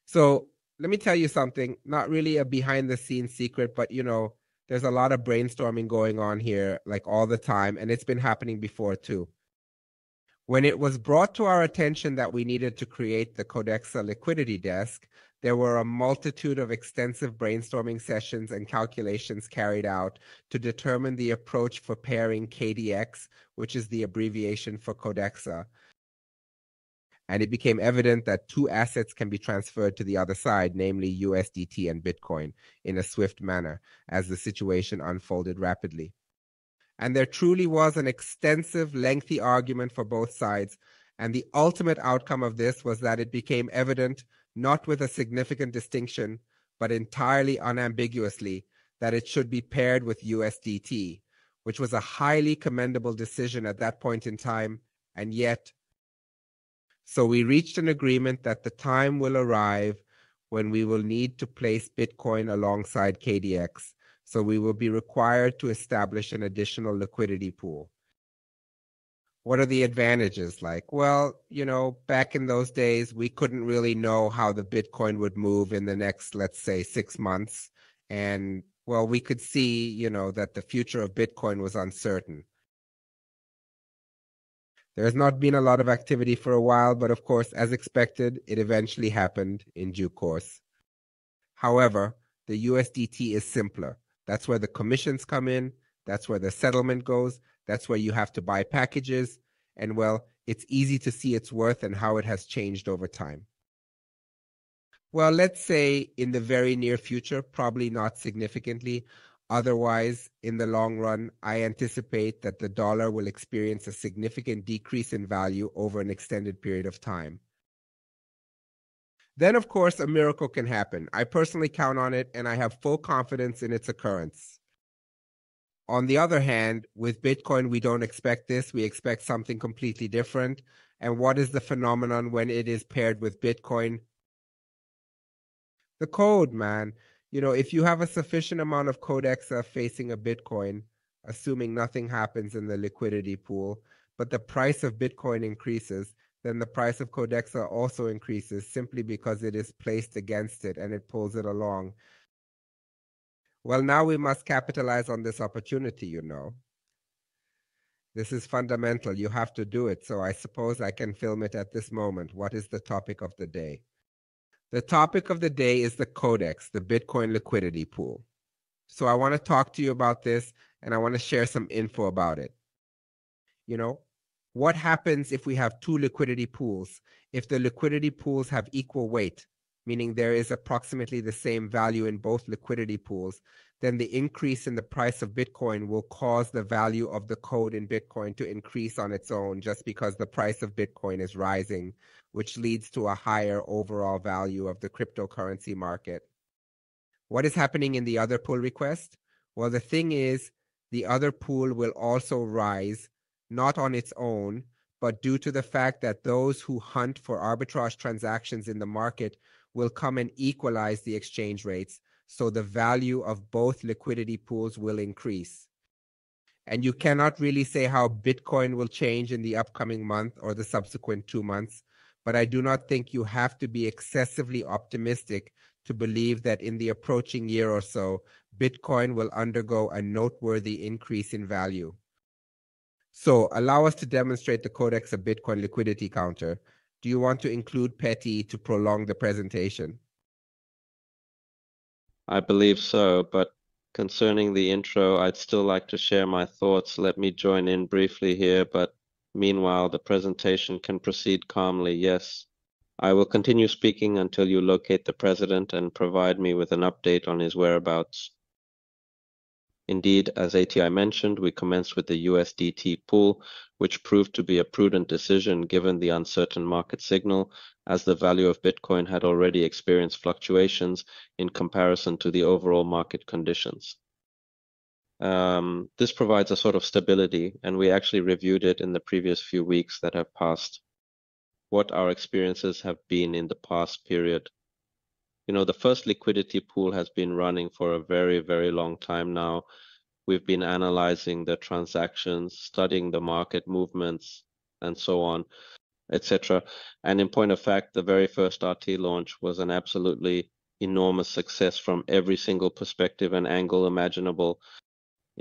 So let me tell you something, not really a behind the scenes secret, but there's a lot of brainstorming going on here, like all the time, and it's been happening before too. When it was brought to our attention that we needed to create the Codexa liquidity desk, there were a multitude of extensive brainstorming sessions and calculations carried out to determine the approach for pairing KDX, which is the abbreviation for Codexa. And it became evident that two assets can be transferred to the other side, namely USDT and Bitcoin, in a swift manner as the situation unfolded rapidly. And there truly was an extensive, lengthy argument for both sides, and the ultimate outcome of this was that it became evident, not with a significant distinction, but entirely unambiguously, that it should be paired with USDT, which was a highly commendable decision at that point in time, and yet so we reached an agreement that the time will arrive when we will need to place Bitcoin alongside KDX, so we will be required to establish an additional liquidity pool. What are the advantages like? Well, back in those days, we couldn't really know how the Bitcoin would move in the next, let's say, 6 months. And, well, we could see, that the future of Bitcoin was uncertain. There has not been a lot of activity for a while, but of course, as expected, it eventually happened in due course. However, the USDT is simpler. That's where the commissions come in. That's where the settlement goes. That's where you have to buy packages. And well, it's easy to see its worth and how it has changed over time. Well, let's say in the very near future, probably not significantly. Otherwise, in the long run, I anticipate that the dollar will experience a significant decrease in value over an extended period of time. Then, of course, a miracle can happen. I personally count on it, and I have full confidence in its occurrence. On the other hand, with Bitcoin, we don't expect this. We expect something completely different. And what is the phenomenon when it is paired with Bitcoin? The code, man. If you have a sufficient amount of Codexa facing a Bitcoin, assuming nothing happens in the liquidity pool, but the price of Bitcoin increases, then the price of Codexa also increases simply because it is placed against it and it pulls it along. Well, now we must capitalize on this opportunity, This is fundamental. You have to do it. So I suppose I can film it at this moment. What is the topic of the day? The topic of the day is the Codex, the Bitcoin liquidity pool. So I want to talk to you about this, and I want to share some info about it. What happens if we have two liquidity pools? If the liquidity pools have equal weight, meaning there is approximately the same value in both liquidity pools, then the increase in the price of Bitcoin will cause the value of the code in Bitcoin to increase on its own just because the price of Bitcoin is rising, which leads to a higher overall value of the cryptocurrency market. What is happening in the other pull request? Well, the thing is, the other pool will also rise, not on its own, but due to the fact that those who hunt for arbitrage transactions in the market will come and equalize the exchange rates, so the value of both liquidity pools will increase. And you cannot really say how Bitcoin will change in the upcoming month or the subsequent 2 months, but I do not think you have to be excessively optimistic to believe that in the approaching year or so, Bitcoin will undergo a noteworthy increase in value. So allow us to demonstrate the Codex of Bitcoin liquidity counter. Do you want to include Petty to prolong the presentation? I believe so, but concerning the intro, I'd still like to share my thoughts. Let me join in briefly here, but meanwhile, the presentation can proceed calmly. Yes, I will continue speaking until you locate the president and provide me with an update on his whereabouts. Indeed, as ATI mentioned, we commenced with the USDT pool, which proved to be a prudent decision given the uncertain market signal, as the value of Bitcoin had already experienced fluctuations in comparison to the overall market conditions. This provides a sort of stability, and we actually reviewed it in the previous few weeks that have passed, what our experiences have been in the past period. The first liquidity pool has been running for a very, very long time now. We've been analyzing the transactions, studying the market movements, and so on. etc. And in point of fact, the very first RT launch was an absolutely enormous success from every single perspective and angle imaginable.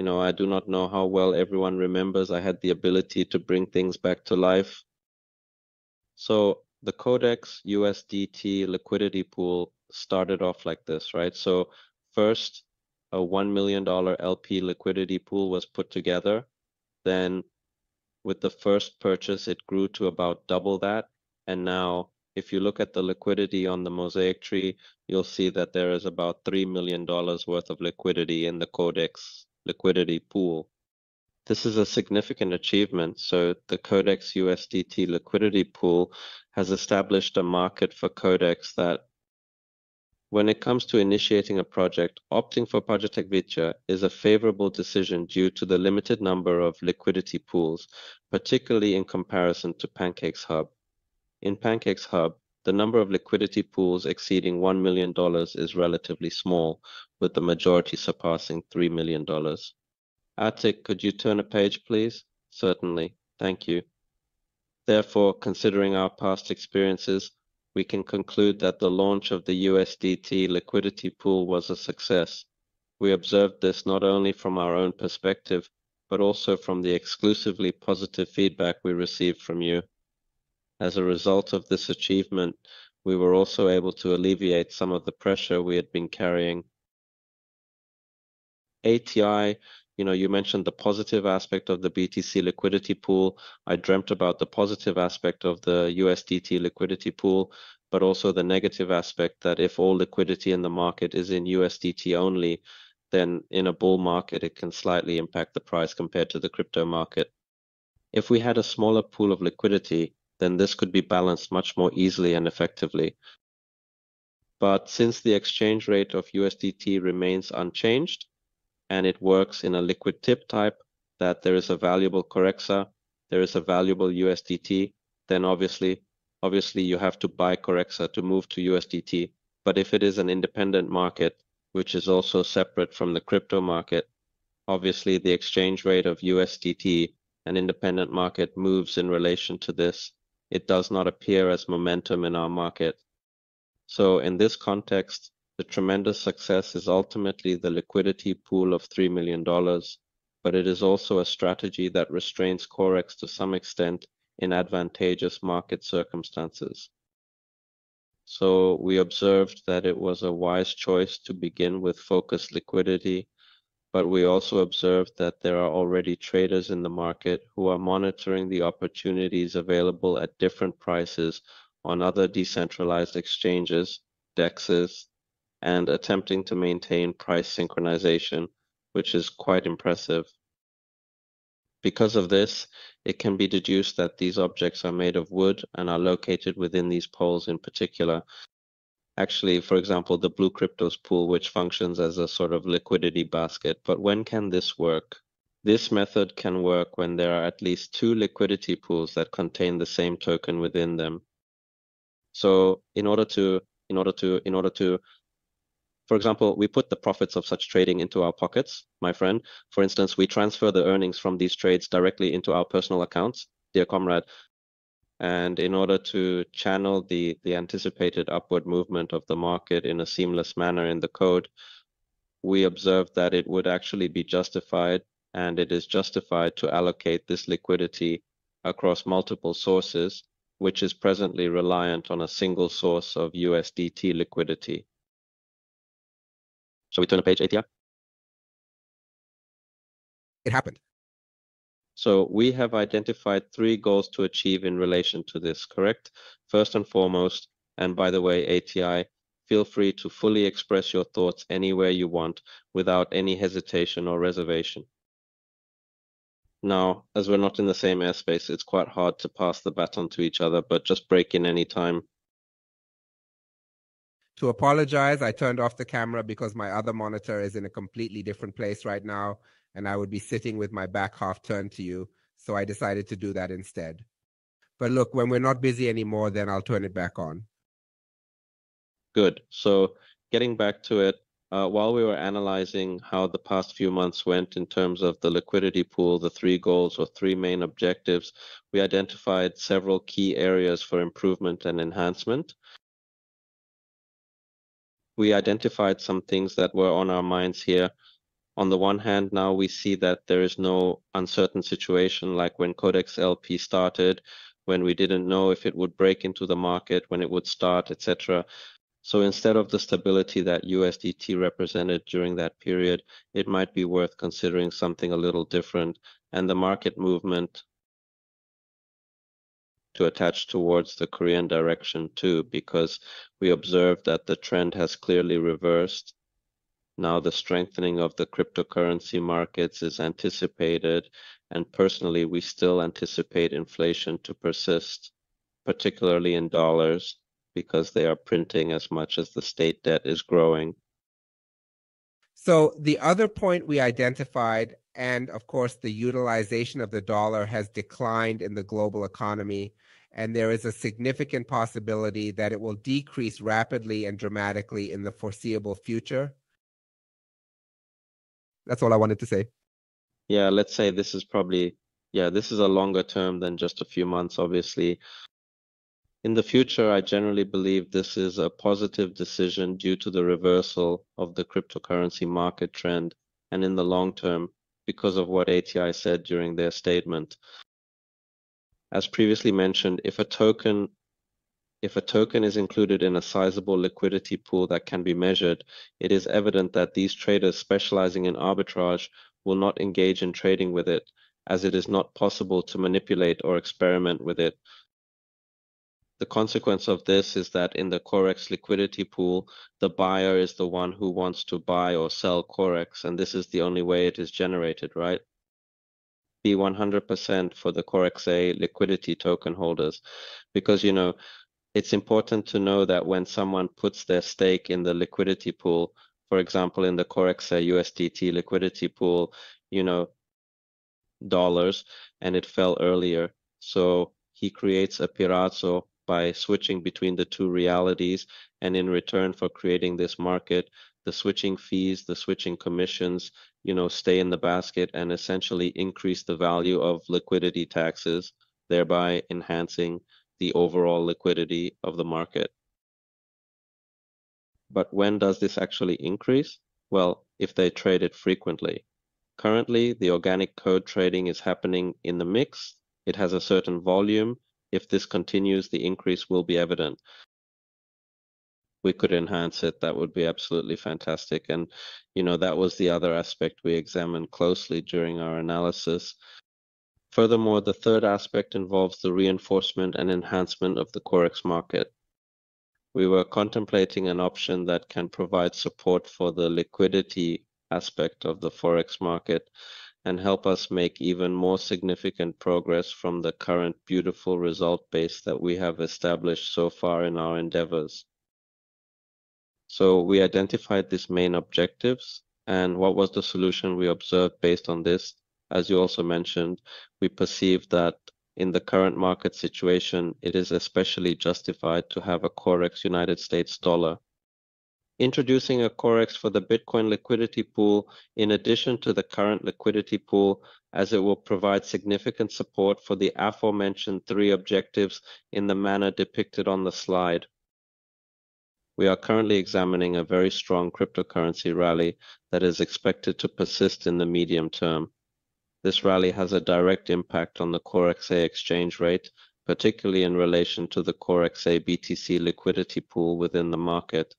I do not know how well everyone remembers I had the ability to bring things back to life. So the Codex USDT liquidity pool started off like this, right? So first, a $1 million LP liquidity pool was put together. Then with the first purchase, it grew to about double that. And now, if you look at the liquidity on the mosaic tree, you'll see that there is about $3 million worth of liquidity in the Codex liquidity pool. This is a significant achievement. So the Codex USDT liquidity pool has established a market for Codex that when it comes to initiating a project, opting for Project Vicha is a favorable decision due to the limited number of liquidity pools, particularly in comparison to Pancake's Hub. In Pancake's Hub, the number of liquidity pools exceeding $1 million is relatively small, with the majority surpassing $3 million. Atik, could you turn a page, please? Certainly. Thank you. Therefore, considering our past experiences, we can conclude that the launch of the USDT liquidity pool was a success. We observed this not only from our own perspective, but also from the exclusively positive feedback we received from you. As a result of this achievement, we were also able to alleviate some of the pressure we had been carrying. ATI, you mentioned the positive aspect of the BTC liquidity pool. I dreamt about the positive aspect of the USDT liquidity pool, but also the negative aspect that if all liquidity in the market is in USDT only, then in a bull market, it can slightly impact the price compared to the crypto market. If we had a smaller pool of liquidity, then this could be balanced much more easily and effectively. But since the exchange rate of USDT remains unchanged, and it works in a liquid tip type, that there is a valuable Corexa, there is a valuable USDT, then obviously you have to buy Corexa to move to USDT. But if it is an independent market, which is also separate from the crypto market, obviously the exchange rate of USDT, an independent market, moves in relation to this. It does not appear as momentum in our market. So in this context, the tremendous success is ultimately the liquidity pool of $3 million, but it is also a strategy that restrains Corex to some extent in advantageous market circumstances. So we observed that it was a wise choice to begin with focused liquidity, but we also observed that there are already traders in the market who are monitoring the opportunities available at different prices on other decentralized exchanges, DEXs, and attempting to maintain price synchronization, which is quite impressive. Because of this, it can be deduced that these objects are made of wood and are located within these poles in particular. Actually, for example, the Blue Cryptos pool, which functions as a sort of liquidity basket. But when can this work? This method can work when there are at least two liquidity pools that contain the same token within them. So in order to for example, we put the profits of such trading into our pockets, my friend. For instance, we transfer the earnings from these trades directly into our personal accounts, dear comrade. And in order to channel the anticipated upward movement of the market in a seamless manner in the code, we observed that it would actually be justified, and it is justified to allocate this liquidity across multiple sources, which is presently reliant on a single source of USDT liquidity. Shall we turn a page, ATI? It happened. So we have identified 3 goals to achieve in relation to this, correct? First and foremost, and by the way, ATI, feel free to fully express your thoughts anywhere you want without any hesitation or reservation. Now, as we're not in the same airspace, it's quite hard to pass the baton to each other, but just break in any time. To apologize, I turned off the camera because my other monitor is in a completely different place right now, and I would be sitting with my back half turned to you, so I decided to do that instead. But look, when we're not busy anymore, then I'll turn it back on. Good. So getting back to it, While we were analyzing how the past few months went in terms of the liquidity pool, the three goals or three main objectives, we identified several key areas for improvement and enhancement. We identified some things that were on our minds here. On the one hand, now we see that there is no uncertain situation like when Codex LP started, when we didn't know if it would break into the market, when it would start, etc. So instead of the stability that USDT represented during that period, it might be worth considering something a little different, and the market movement to attach towards the Korean direction too, because we observed that the trend has clearly reversed. Now the strengthening of the cryptocurrency markets is anticipated, and personally, we still anticipate inflation to persist, particularly in dollars, because they are printing as much as the state debt is growing. So the other point we identified, and of course, the utilization of the dollar has declined in the global economy, and there is a significant possibility that it will decrease rapidly and dramatically in the foreseeable future. That's all I wanted to say. Yeah, let's say this is this is a longer term than just a few months, obviously. In the future, I generally believe this is a positive decision due to the reversal of the cryptocurrency market trend, and in the long term, because of what ATI said during their statement. As previously mentioned, if a token is included in a sizable liquidity pool that can be measured, it is evident that these traders specializing in arbitrage will not engage in trading with it, as it is not possible to manipulate or experiment with it. The consequence of this is that in the Corex liquidity pool, the buyer is the one who wants to buy or sell Corex, and this is the only way it is generated, right? Be 100% for the CorexA liquidity token holders, because it's important to know that when someone puts their stake in the liquidity pool, for example, in the CorexA USDT liquidity pool, dollars, and it fell earlier. So he creates a pirazzo by switching between the two realities, and in return for creating this market, the switching fees, the switching commissions, stay in the basket and essentially increase the value of liquidity taxes, thereby enhancing the overall liquidity of the market. But when does this actually increase? Well, if they trade it frequently. Currently, the organic code trading is happening in the mix. It has a certain volume. If this continues, the increase will be evident. We could enhance it. That would be absolutely fantastic. And, that was the other aspect we examined closely during our analysis. Furthermore, the third aspect involves the reinforcement and enhancement of the Corex market. We were contemplating an option that can provide support for the liquidity aspect of the Forex market and help us make even more significant progress from the current beautiful result base that we have established so far in our endeavors. So we identified these main objectives, and what was the solution we observed based on this? As you also mentioned, we perceived that in the current market situation, it is especially justified to have a Corex United States dollar. Introducing a Corex for the Bitcoin liquidity pool in addition to the current liquidity pool, as it will provide significant support for the aforementioned three objectives in the manner depicted on the slide. We are currently examining a very strong cryptocurrency rally that is expected to persist in the medium term. This rally has a direct impact on the CorexA exchange rate, particularly in relation to the CorexA BTC liquidity pool within the market.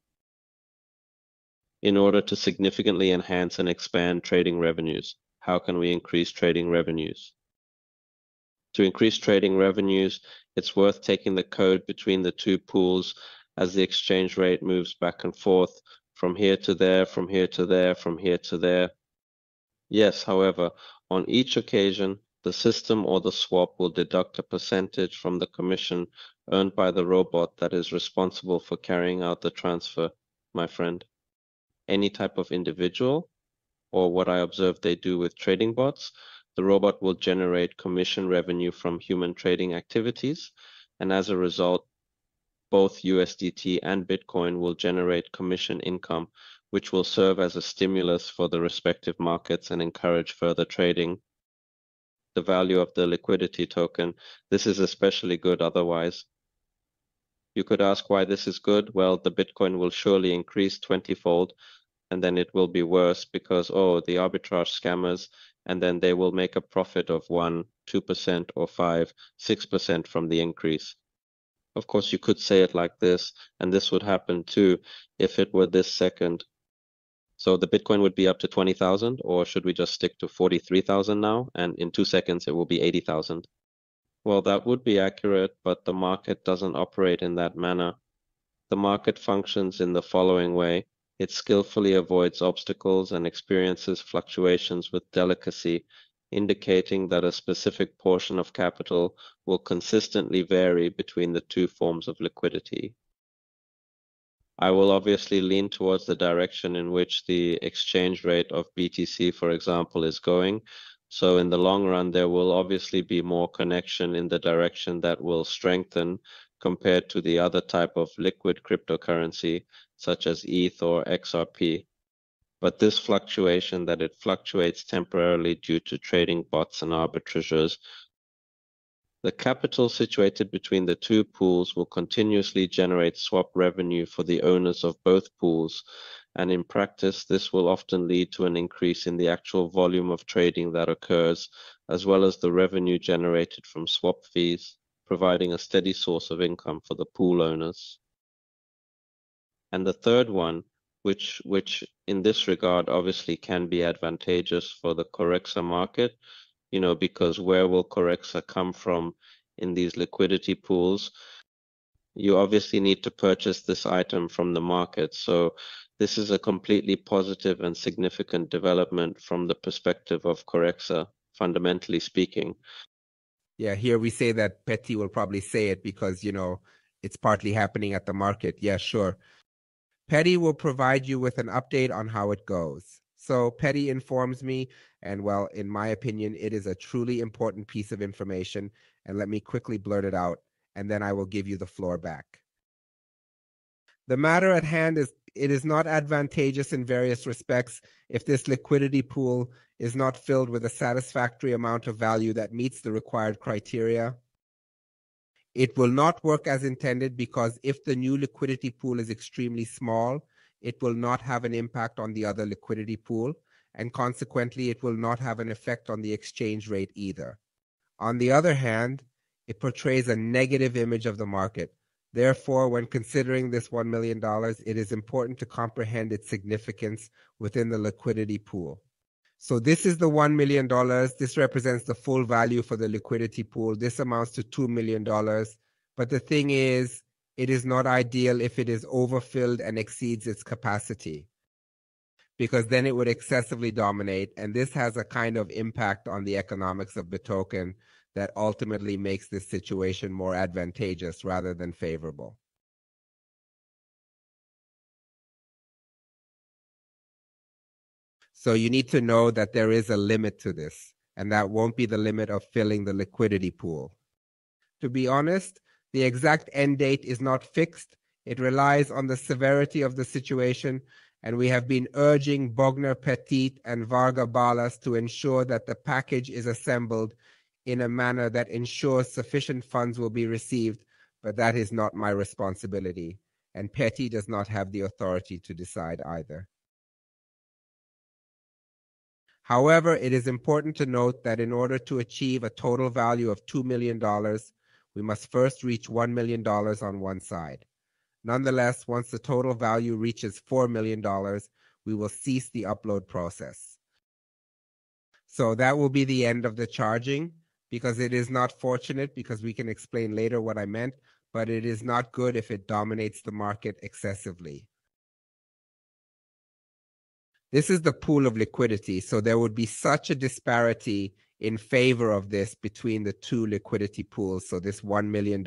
In order to significantly enhance and expand trading revenues, how can we increase trading revenues? To increase trading revenues, it's worth taking the code between the two pools as the exchange rate moves back and forth from here to there, from here to there, from here to there. Yes, however, on each occasion, the system or the swap will deduct a percentage from the commission earned by the robot that is responsible for carrying out the transfer, my friend. Any type of individual, or what I observe they do with trading bots, the robot will generate commission revenue from human trading activities, and as a result, both USDT and Bitcoin will generate commission income, which will serve as a stimulus for the respective markets and encourage further trading. The value of the liquidity token, this is especially good otherwise. You could ask why this is good. Well, the Bitcoin will surely increase 20-fold, and then it will be worse because, oh, the arbitrage scammers, and then they will make a profit of 1, 2%, or 5, 6% from the increase. Of course, you could say it like this, and this would happen too if it were this second. So the Bitcoin would be up to 20,000, or should we just stick to 43,000 now? And in 2 seconds, it will be 80,000. Well, that would be accurate, but the market doesn't operate in that manner. The market functions in the following way. It skillfully avoids obstacles and experiences fluctuations with delicacy, indicating that a specific portion of capital will consistently vary between the two forms of liquidity. I will obviously lean towards the direction in which the exchange rate of BTC, for example, is going. So in the long run, there will obviously be more connection in the direction that will strengthen compared to the other type of liquid cryptocurrency, such as ETH or XRP. But this fluctuation, that it fluctuates temporarily due to trading bots and arbitrageurs, the capital situated between the two pools will continuously generate swap revenue for the owners of both pools, and in practice, this will often lead to an increase in the actual volume of trading that occurs, as well as the revenue generated from swap fees, providing a steady source of income for the pool owners. And the third one, which in this regard obviously can be advantageous for the Corexa market, because where will Corexa come from in these liquidity pools? You obviously need to purchase this item from the market. So this is a completely positive and significant development from the perspective of Corexa, fundamentally speaking. Yeah, here we say that Petty will probably say it because, it's partly happening at the market. Yeah, sure. Petty will provide you with an update on how it goes. So Petty informs me, and well, in my opinion, it is a truly important piece of information, and let me quickly blurt it out, and then I will give you the floor back. The matter at hand is it is not advantageous in various respects if this liquidity pool is not filled with a satisfactory amount of value that meets the required criteria. It will not work as intended because if the new liquidity pool is extremely small, it will not have an impact on the other liquidity pool, and consequently, it will not have an effect on the exchange rate either. On the other hand, it portrays a negative image of the market. Therefore, when considering this $1 million, it is important to comprehend its significance within the liquidity pool. So this is the $1 million. This represents the full value for the liquidity pool. This amounts to $2 million. But the thing is, it is not ideal if it is overfilled and exceeds its capacity, because then it would excessively dominate. And this has a kind of impact on the economics of the token that ultimately makes this situation more advantageous rather than favorable. So you need to know that there is a limit to this, and that won't be the limit of filling the liquidity pool. To be honest, the exact end date is not fixed. It relies on the severity of the situation, and we have been urging Bogner Petit and Varga Balas to ensure that the package is assembled in a manner that ensures sufficient funds will be received, but that is not my responsibility, and Petit does not have the authority to decide either. However, it is important to note that in order to achieve a total value of $2 million, we must first reach $1 million on one side. Nonetheless, once the total value reaches $4 million, we will cease the upload process. So that will be the end of the charging, because it is not fortunate, because we can explain later what I meant, but it is not good if it dominates the market excessively. This is the pool of liquidity, so there would be such a disparity in favor of this between the two liquidity pools. So this $1 million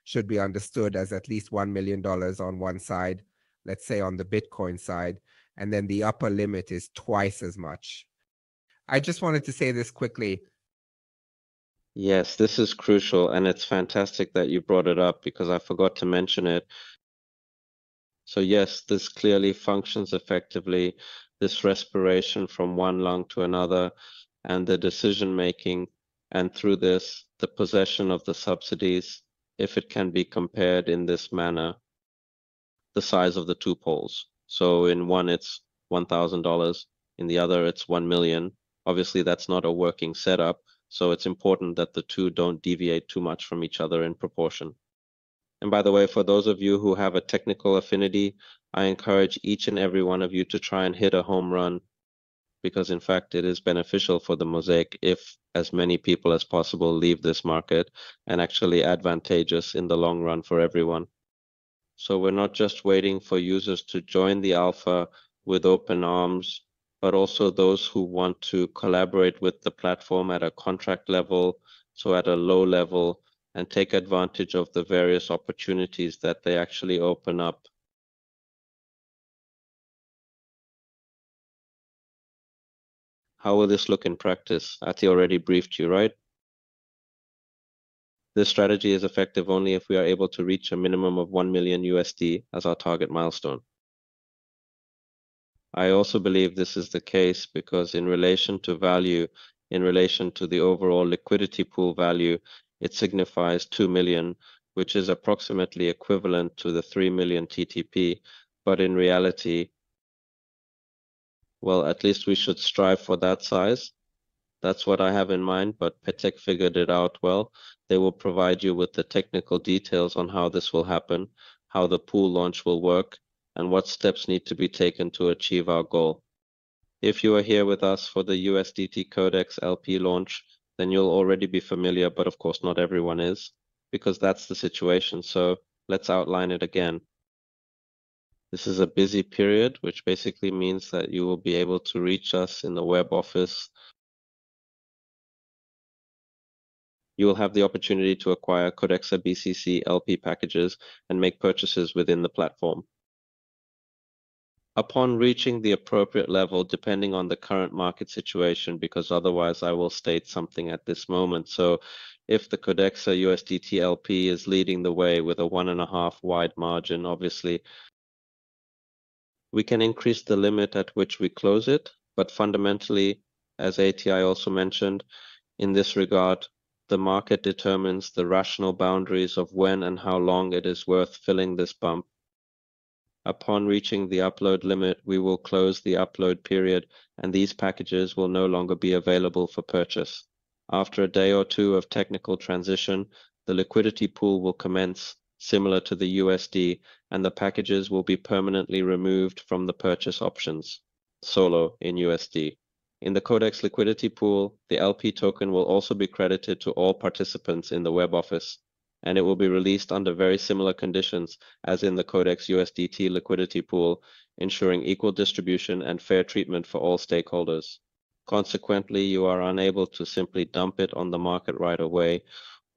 should be understood as at least $1 million on one side, let's say on the Bitcoin side, and then the upper limit is twice as much. I just wanted to say this quickly. Yes, this is crucial, and it's fantastic that you brought it up because I forgot to mention it. So yes, this clearly functions effectively, this respiration from one lung to another, and the decision making, and through this, the possession of the subsidies, if it can be compared in this manner, the size of the two poles. So in one, it's $1,000. In the other, it's 1 million. Obviously, that's not a working setup. So it's important that the two don't deviate too much from each other in proportion. And by the way, for those of you who have a technical affinity, I encourage each and every one of you to try and hit a home run because, in fact, it is beneficial for the mosaic if as many people as possible leave this market and actually advantageous in the long run for everyone. So we're not just waiting for users to join the alpha with open arms, but also those who want to collaborate with the platform at a contract level, so at a low level, and take advantage of the various opportunities that they actually open up. How will this look in practice? Ati already briefed you, right? This strategy is effective only if we are able to reach a minimum of 1 million USD as our target milestone. I also believe this is the case because in relation to value, in relation to the overall liquidity pool value, it signifies 2 million, which is approximately equivalent to the 3 million TTP. But in reality, well, at least we should strive for that size. That's what I have in mind, but Petek figured it out well. They will provide you with the technical details on how this will happen, how the pool launch will work, and what steps need to be taken to achieve our goal. If you are here with us for the USDT Codex LP launch, then you'll already be familiar, but of course not everyone is, because that's the situation. So let's outline it again. This is a busy period, which basically means that you will be able to reach us in the web office. You will have the opportunity to acquire Codexa BCC LP packages and make purchases within the platform. Upon reaching the appropriate level, depending on the current market situation, because otherwise I will state something at this moment. So if the Codexa USDT LP is leading the way with a 1.5 wide margin, obviously, we can increase the limit at which we close it. But fundamentally, as ATI also mentioned, in this regard, the market determines the rational boundaries of when and how long it is worth filling this bump. Upon reaching the upload limit, we will close the upload period and these packages will no longer be available for purchase. After a day or two of technical transition, the liquidity pool will commence, similar to the USD, and the packages will be permanently removed from the purchase options, solo in USD. In the Codex liquidity pool, the LP token will also be credited to all participants in the web office, and it will be released under very similar conditions as in the Codex USDT liquidity pool, ensuring equal distribution and fair treatment for all stakeholders. Consequently, you are unable to simply dump it on the market right away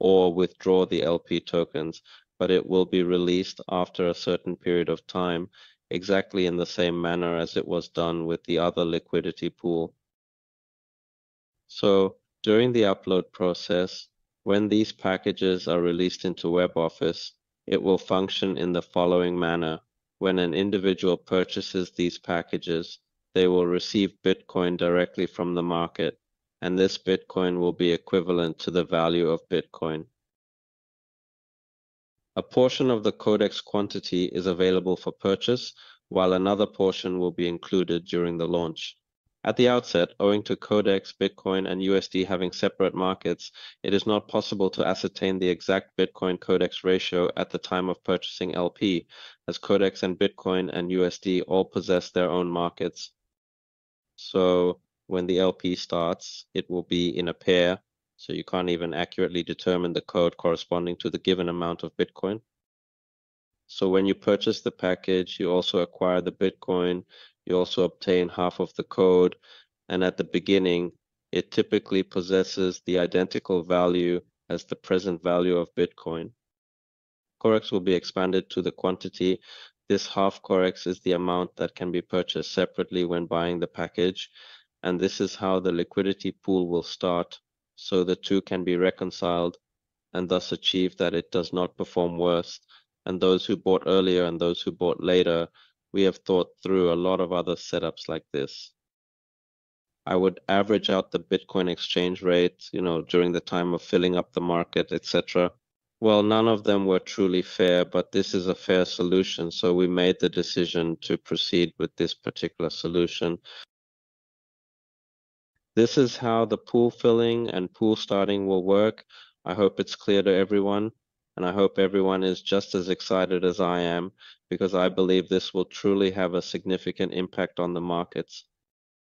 or withdraw the LP tokens, but it will be released after a certain period of time, exactly in the same manner as it was done with the other liquidity pool. So during the upload process, when these packages are released into WebOffice, it will function in the following manner. When an individual purchases these packages, they will receive Bitcoin directly from the market, and this Bitcoin will be equivalent to the value of Bitcoin. A portion of the Codex quantity is available for purchase, while another portion will be included during the launch. At the outset, owing to Codex, Bitcoin, and USD having separate markets, it is not possible to ascertain the exact Bitcoin-Codex ratio at the time of purchasing LP, as Codex and Bitcoin and USD all possess their own markets. So when the LP starts, it will be in a pair, so you can't even accurately determine the code corresponding to the given amount of Bitcoin. So when you purchase the package, you also acquire the Bitcoin, you also obtain half of the code, and at the beginning, it typically possesses the identical value as the present value of Bitcoin. Corex will be expanded to the quantity. This half Corex is the amount that can be purchased separately when buying the package, and this is how the liquidity pool will start, so the two can be reconciled and thus achieve that it does not perform worse and those who bought earlier and those who bought later, we have thought through a lot of other setups like this. I would average out the Bitcoin exchange rate, during the time of filling up the market, etc. Well, none of them were truly fair, but this is a fair solution, so we made the decision to proceed with this particular solution. This is how the pool filling and pool starting will work. I hope it's clear to everyone, and I hope everyone is just as excited as I am, because I believe this will truly have a significant impact on the markets.